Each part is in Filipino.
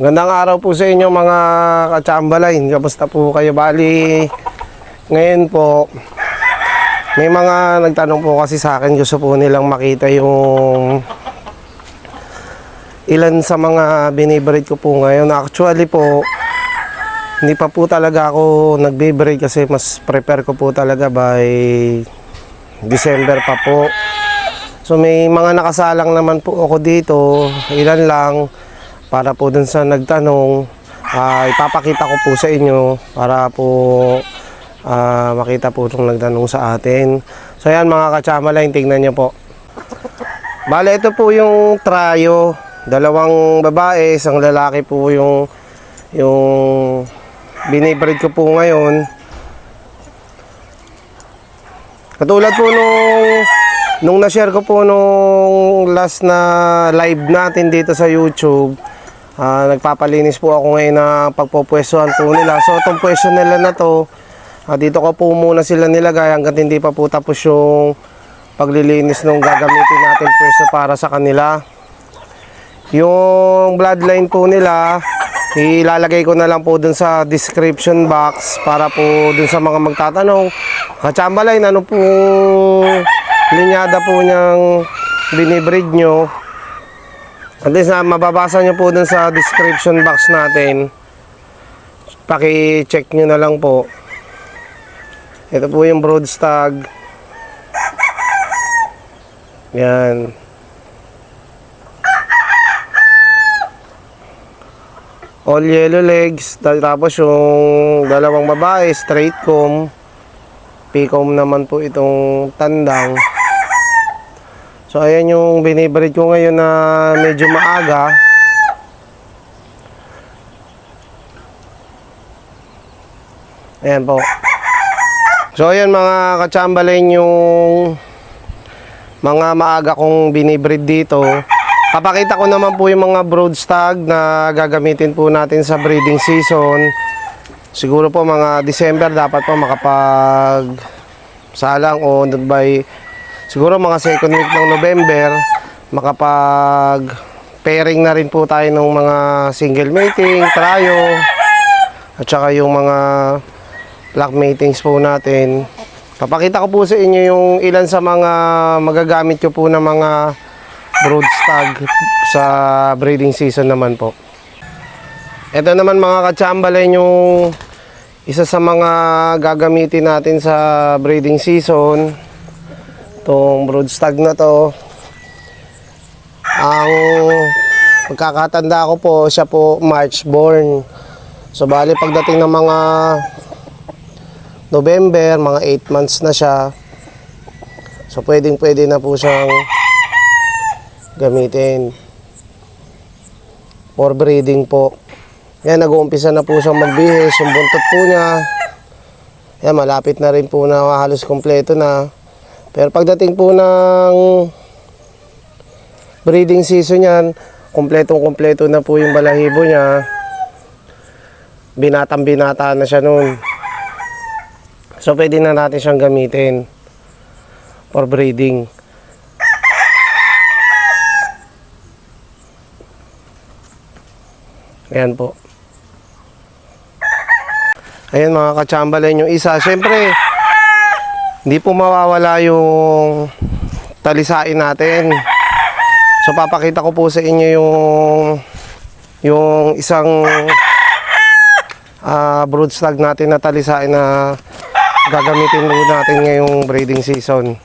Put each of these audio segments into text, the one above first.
Magandang araw po sa inyo mga katsambalain. Kamusta po kayo? Bali, ngayon po, may mga nagtanong po kasi sa akin, gusto po nilang makita yung ilan sa mga binibreed ko po ngayon. Actually po, hindi pa po talaga ako nagbe-breed kasi mas prepare ko po talaga by December pa po. So may mga nakasalang naman po ako dito, ilan lang. Para po dun sa nagtanong, ipapakita ko po sa inyo para po makita po itong nagtanong sa atin. So yan mga katsambalain, tingnan nyo po. Bale, ito po yung trayo. Dalawang babae, isang lalaki po yung binibreed ko po ngayon. Katulad po nung na-share ko po nung last na live natin dito sa YouTube, nagpapalinis po ako ngayon na pagpupwestuhan po nila. So itong pwesto nila na to, dito ko po muna sila nilagay hanggang hindi pa po tapos yung paglilinis nung gagamitin natin pwesto para sa kanila. Yung bloodline po nila, ilalagay ko na lang po dun sa description box para po dun sa mga magtatanong, katsambalain, ano po linyada po niyang binibreed nyo. At least mababasa nyo po dun sa description box natin. Paki-check nyo na lang po. Ito po yung brood stag. Yan. All yellow legs. Tapos yung dalawang babae, straight comb. P-comb naman po itong tandang. So ayan yung binibreed ko ngayon na medyo maaga. Ayan po. So ayan mga katsambalain, yung mga maaga kong binibreed dito. Papakita ko naman po yung mga brood stag na gagamitin po natin sa breeding season. Siguro po mga December dapat po makapag salang o by siguro mga second week ng November, makapag pairing na rin po tayo ng mga single mating, trio, at saka yung mga flock matings po natin. Papakita ko po sa inyo yung ilan sa mga magagamit ko po na mga brood stag sa breeding season naman po. Ito naman mga katsambalain, yung isa sa mga gagamitin natin sa breeding season. Itong brood stag na to, ang pagkakatanda ko po, siya po March born. So bali pagdating ng mga November, mga 8 months na siya. So pwede na po siyang gamitin for breeding po. Yan, nag-uumpisa na po siyang magbihis. Yung buntot po niya, yan, malapit na rin po na halos kompleto na. Pero pagdating po ng breeding season yan, kompleto na po yung balahibo niya. Binata na siya nun. So pwede na natin siyang gamitin for breeding. Ayan po. Ayan mga katsambalain, yung isa, syempre hindi po mawawala yung talisain natin. So papakita ko po sa inyo yung isang brood stag natin na talisain na gagamitin po natin ngayong breeding season.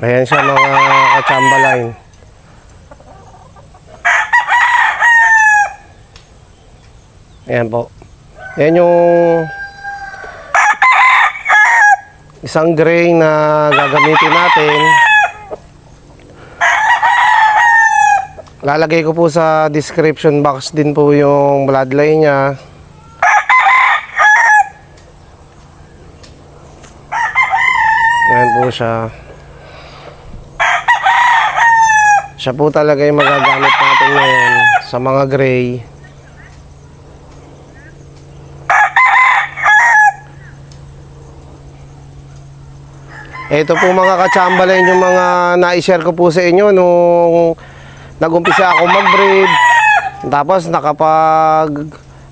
Ayan siya mga katsambalain. Ayan po. Ayan yung isang gray na gagamitin natin. Lalagay ko po sa description box din po yung bloodline niya. Ayan po siya. Siya po talaga yung magagamit natin ngayon sa mga gray. Ito po mga kachambalay yung mga na-share ko po sa inyo nung nag-umpisa ako mag-breed. Tapos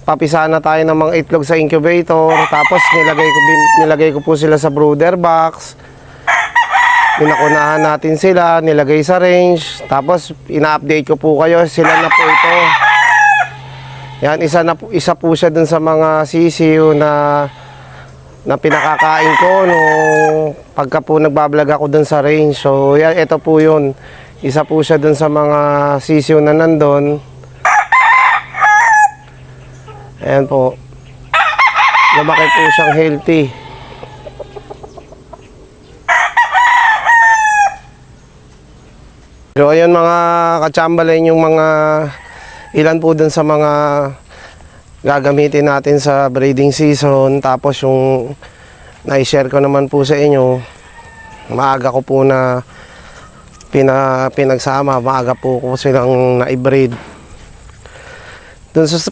papisa na tayo ng mga itlog sa incubator. Tapos nilagay ko po sila sa brooder box. Pinakunahan natin sila, nilagay sa range. Tapos ina-update ko po kayo, sila na po ito. Yan, isa po siya dun sa mga sisiw na pinakakain ko nung pagka po nagbablog ako dun sa range. So yan, ito po yun. Isa po siya dun sa mga sisiw na nandun. Ayan po. Lumaki po siyang healthy. So ayun mga kachambalay, yung mga ilan po dun sa mga gagamitin natin sa breeding season. Tapos yung na-share ko naman po sa inyo, maaga ko po na pinagsama, maaga po ko silang na-breed.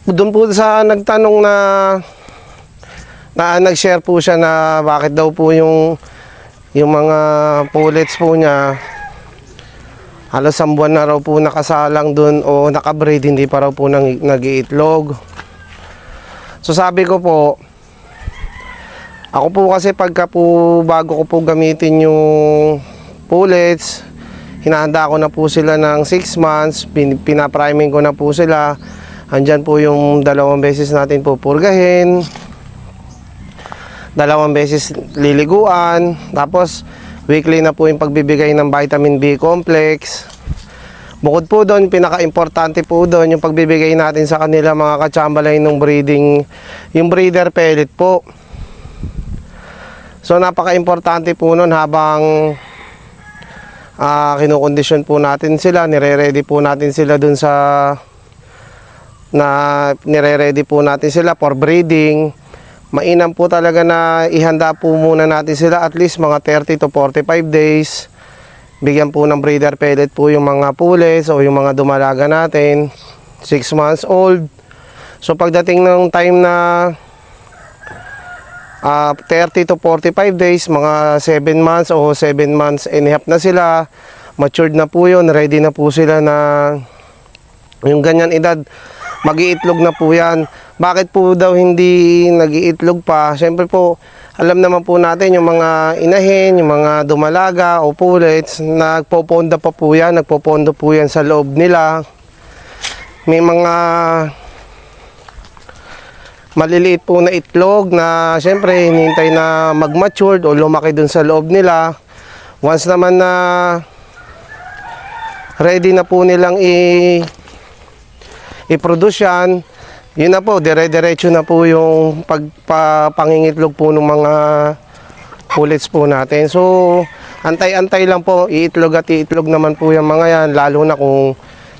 Doon po sa nagtanong na nag-share po siya na bakit daw po yung mga pullets po niya halos 1 buwan na raw po nakasalang doon o nakabreed, hindi pa raw po nag-iitlog. So sabi ko po, ako po kasi pagka po bago ko po gamitin yung pullets, hinahanda ko na po sila ng 6 months, pinapriming ko na po sila. Andyan po yung 2 beses natin po purgahin, 2 beses liliguan, tapos weekly na po yung pagbibigay ng vitamin B complex. Bukod po doon, pinaka-importante po doon yung pagbibigay natin sa kanila mga kachambalay ng breeding, yung breeder pellet po. So napaka-importante po noon habang kinukondisyon po natin sila, nire-ready po natin sila doon sa nire-ready po natin sila for breeding. Mainam po talaga na ihanda po muna natin sila at least mga 30 to 45 days. Bigyan po ng breeder pellet po yung mga pullets o yung mga dumalaga natin, 6 months old. So pagdating ng time na 30 to 45 days, mga 7 months o 7 months and a half na sila, matured na po yun, ready na po sila na yung ganyan edad, mag-iitlog na po yan. Bakit po daw hindi nag-iitlog pa? Siyempre po, alam naman po natin yung mga inahin, yung mga dumalaga o pullets, nagpopondo pa po yan, nagpopondo po yan sa loob nila. May mga maliliit po na itlog na siyempre hinihintay na mag-matured o lumaki dun sa loob nila. Once naman na ready na po nilang i-produce yan, yun na po, dire-diretso na po yung pangingitlog po ng mga pullets po natin. So, antay-antay lang po, iitlog at iitlog naman po yung mga yan, lalo na kung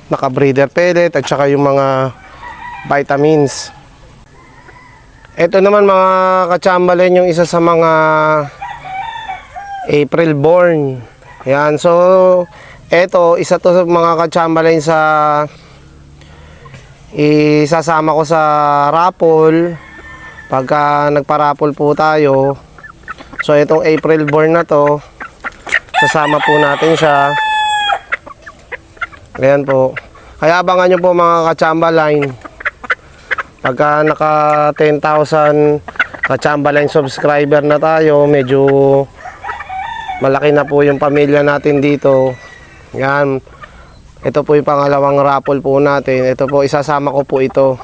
naka-breeder pellet at saka yung mga vitamins. Ito naman mga kachambalin, yung isa sa mga April born. Yan, so, ito, isa to sa mga kachambalin sa isasama ko sa raffle pagka nagpa-raffle po tayo. So itong April born na to, sasama po natin siya. Ayan po, kaya abangan nyo po mga kachamba line pagka naka 10,000 kachamba line subscriber na tayo, medyo malaki na po yung pamilya natin dito. Yan, ito po yung pangalawang raffle po natin. Ito po, isasama ko po ito.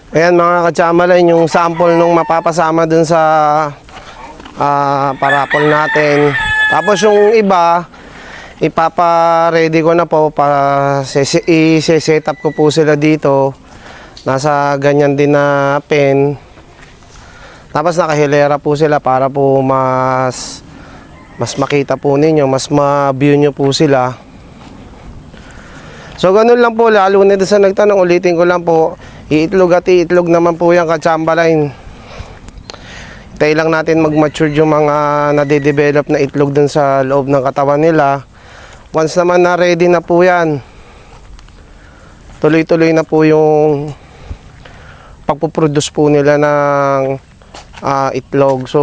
Ayan mga kachamalan, yung sample nung mapapasama dun sa paraffle natin. Tapos yung iba, ipapa-ready ko na po. I-set up ko po sila dito. Nasa ganyan din na pen. Tapos nakahilera po sila para po mas makita po ninyo, mas ma-view nyo po sila. So ganun lang po, lalo na sa nagtanong, ulitin ko lang po, iitlog at iitlog naman po yan ka-chamberlain. Hintay lang natin mag-mature yung mga nade-develop na itlog dun sa loob ng katawan nila. Once naman na ready na po yan, tuloy-tuloy na po yung pagpuproduce po nila ng itlog. So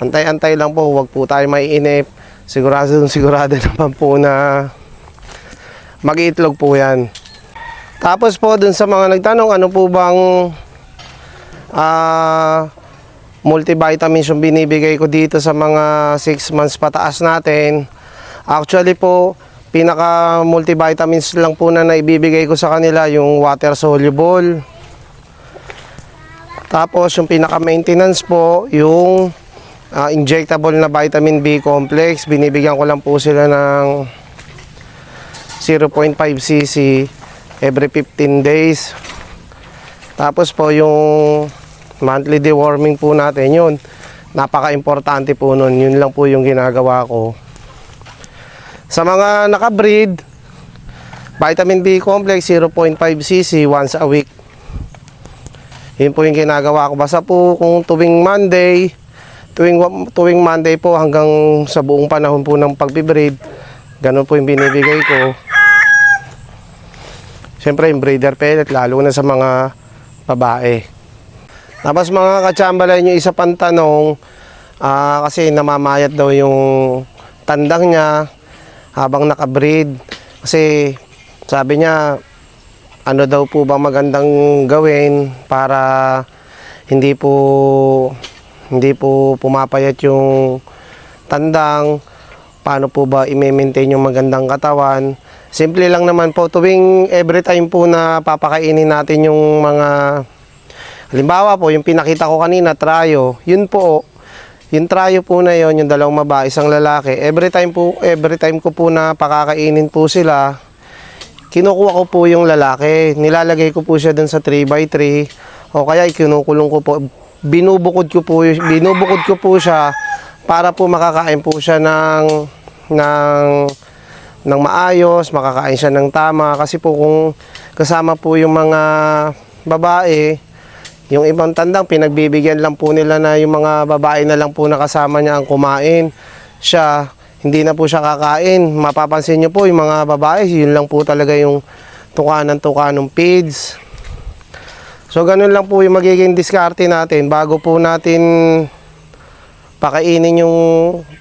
antay-antay lang po, huwag po tayo maiinip. Sigurado naman po na mag-iitlog po yan. Tapos po dun sa mga nagtanong, ano po bang multivitamins yung binibigay ko dito sa mga 6 months pataas natin. Actually po, pinaka multivitamins lang po na naibibigay ko sa kanila yung water soluble. Tapos yung pinaka maintenance po, yung injectable na vitamin B complex. Binibigyan ko lang po sila ng 0.5 cc every 15 days. Tapos po yung monthly deworming po natin, yun napaka-importante po nun. Yun lang po yung ginagawa ko. Sa mga nakabreed, vitamin B complex 0.5 cc once a week. Yun po yung ginagawa ko. Basta po kung tuwing Monday po hanggang sa buong panahon po ng pagbibreed, ganun po yung binibigay ko. Siyempre yung breeder pellet, lalo na sa mga babae. Tapos mga ka-chamberlain, yung isa pang tanong, kasi namamayat daw yung tandang niya habang nakabreed. Kasi sabi niya, ano daw po ba magandang gawin para hindi po pumapayat yung tandang, paano po ba i-maintain yung magandang katawan. Simple lang naman po, tuwing every time po na papakainin natin yung mga, halimbawa po yung pinakita ko kanina, tryo, yun po, yung tryo po na yun, yung dalawang babae, isang lalaki, every time ko po na pakakainin po sila, kinukuha ko po yung lalaki, nilalagay ko po siya dun sa 3x3, o kaya kinukulong ko po, binubukod ko po siya para po makakain po siya ng maayos, makakain siya ng tama. Kasi po kung kasama po yung mga babae, yung ibang tandang pinagbibigyan lang po nila na yung mga babae na lang po nakasama niya ang kumain. Siya, hindi na po siya kakain. Mapapansin niyo po yung mga babae, yun lang po talaga yung tuka ng feeds. So ganun lang po yung magiging diskarte natin bago po natin pakainin yung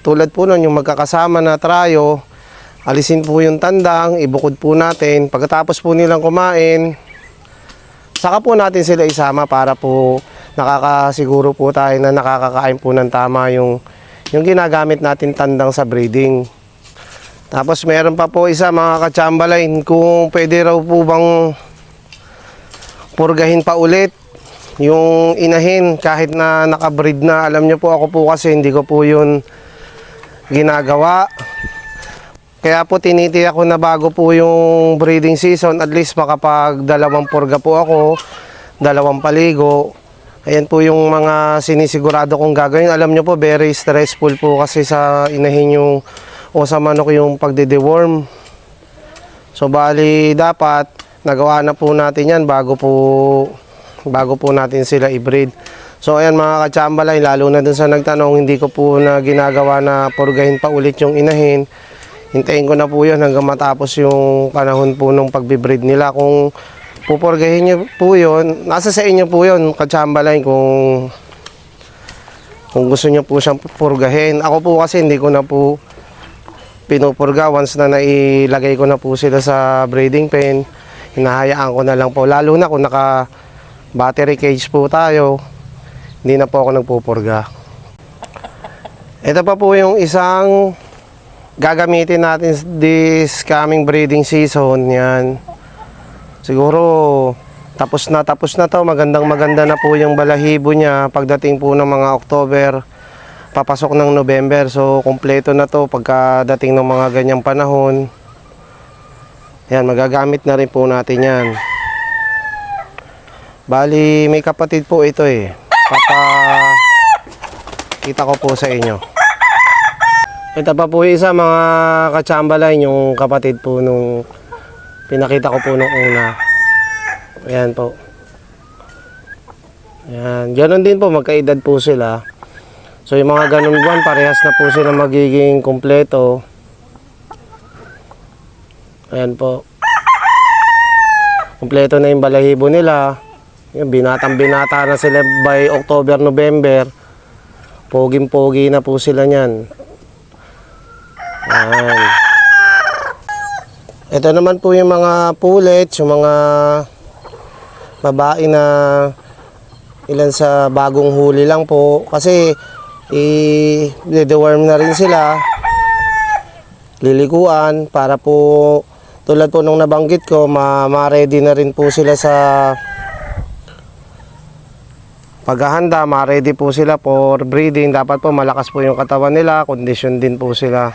tulad po nun, yung magkakasama na tryo. Alisin po yung tandang, ibukod po natin. Pagkatapos po nilang kumain, saka po natin sila isama para po nakakasiguro po tayo na nakakakain po ng tama yung ginagamit natin tandang sa breeding. Tapos meron pa po isa mga ka-chamberlain, kung pwede raw po bang purgahin pa ulit yung inahin kahit na nakabreed na. Alam nyo po, ako po kasi hindi ko po yun ginagawa. Kaya po tinitiyak ko na bago po yung breeding season, at least makapag 2 purga po ako, 2 paligo. Ayan po yung mga sinisigurado kong gagawin. Alam nyo po, very stressful po kasi sa inahin yung o sa manok yung pagde-deworm. So bali dapat nagawa na po natin yan bago po natin sila i-breed. So ayan mga ka-chamberlain, lalo na dun sa nagtanong, hindi ko po na ginagawa na purgahin pa ulit yung inahin. Hintayin ko na po yun hanggang matapos yung panahon po ng pagbe-breed nila. Kung pupurgahin nyo po yun, nasa sa inyo po yun, ka-chamberlain, kung gusto nyo po siyang purgahin. Ako po kasi hindi ko na po pinupurga. Once na nailagay ko na po sila sa breeding pen, hinahayaan ko na lang po. Lalo na kung naka battery cage po tayo, hindi na po ako nagpupurga. Ito pa po yung isang gagamitin natin this coming breeding season. Yan. Siguro tapos na to. Maganda na po yung balahibo niya pagdating po ng mga October, papasok ng November. So kompleto na to pagkadating ng mga ganyang panahon. Yan, magagamit na rin po natin yan. Bali, may kapatid po ito eh. kita ko po sa inyo. Ito pa po isa mga katsambalay, yung kapatid po nung pinakita ko po nung una. Ayan po. Ayan, ganoon din po, magkaedad po sila. So yung mga ganun buwan, parehas na po sila magiging kumpleto. Ayan po. Kumpleto na yung balahibo nila. Yung binatang-binata na sila by October, November. Poging-pogi na po sila niyan. Ayan. Ito naman po yung mga pullets, yung mga babae na ilan sa bagong huli lang po. Kasi i-deworm na rin sila, liliguan para po tulad po nung nabanggit ko, ma-ready na rin po sila sa paghahanda, ma-ready po sila for breeding. Dapat po malakas po yung katawan nila, condition din po sila.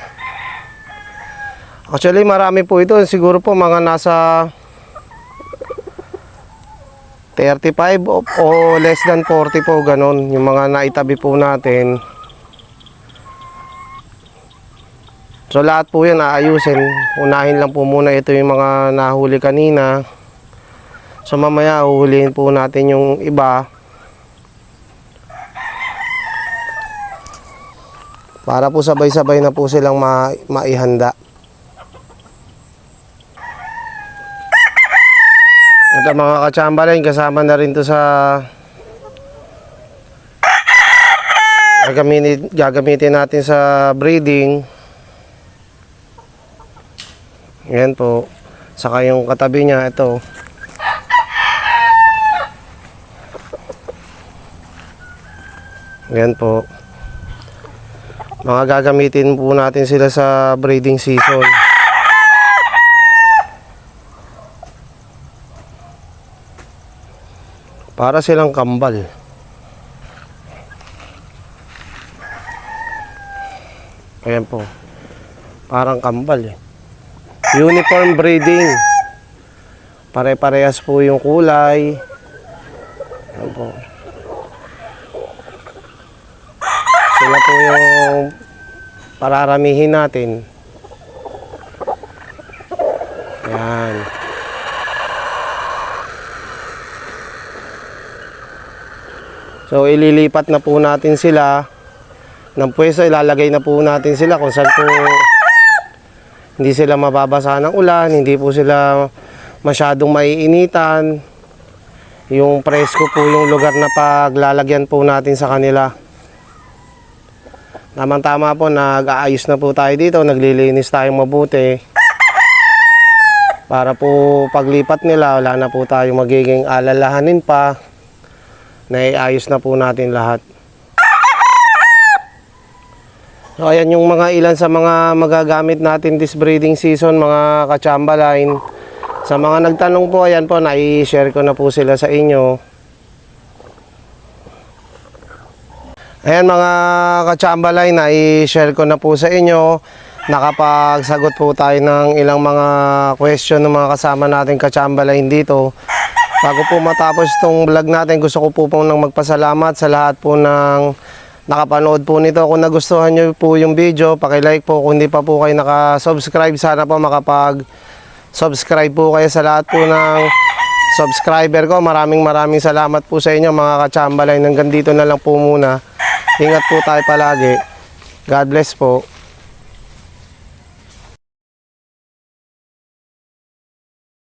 Actually marami po ito, siguro po mga nasa 35 o less than 40 po, ganun yung mga naitabi po natin. So lahat po yan aayusin. Unahin lang po muna ito yung mga nahuli kanina. So mamaya uhulihin po natin yung iba para po sabay-sabay na po silang maihanda. Ito mga katsambalay, kasama na rin to sa gagamitin natin sa breeding. Ayan po. Saka yung katabi niya, ito. Ayan po. Mga gagamitin po natin sila sa breeding season. Para silang kambal. Ayan po. Parang kambal eh. Uniform breeding. Pare-parehas po yung kulay. Ayan po. Sila po yung pararamihin natin. Ayan. So ililipat na po natin sila ng pwesto, ilalagay na po natin sila kung saan po hindi sila mababasa ng ulan, hindi po sila masyadong maiinitan. Yung presko po yung lugar na paglalagyan po natin sa kanila. Tamang-tama po, nag-aayos na po tayo dito, naglilinis tayong mabuti. Para po paglipat nila, wala na po tayong magiging alalahanin pa. Naiayos na po natin lahat. So ayan yung mga ilan sa mga magagamit natin this breeding season, mga katsambaline. Sa mga nagtanong po, ayan po, nai-share ko na po sila sa inyo. Ayan mga katsambaline, nai-share ko na po sa inyo. Nakapagsagot po tayo ng ilang mga question ng mga kasama natin katsambaline dito. Bago po matapos itong vlog natin, gusto ko po pong magpasalamat sa lahat po ng nakapanood po nito. Kung nagustuhan nyo po yung video, pakilike po. Kung hindi pa po kayo nakasubscribe, sana po makapag-subscribe po kayo sa lahat po ng subscriber ko. Maraming salamat po sa inyo mga katsambalay. Hanggang dito na lang po muna. Ingat po tayo palagi. God bless po.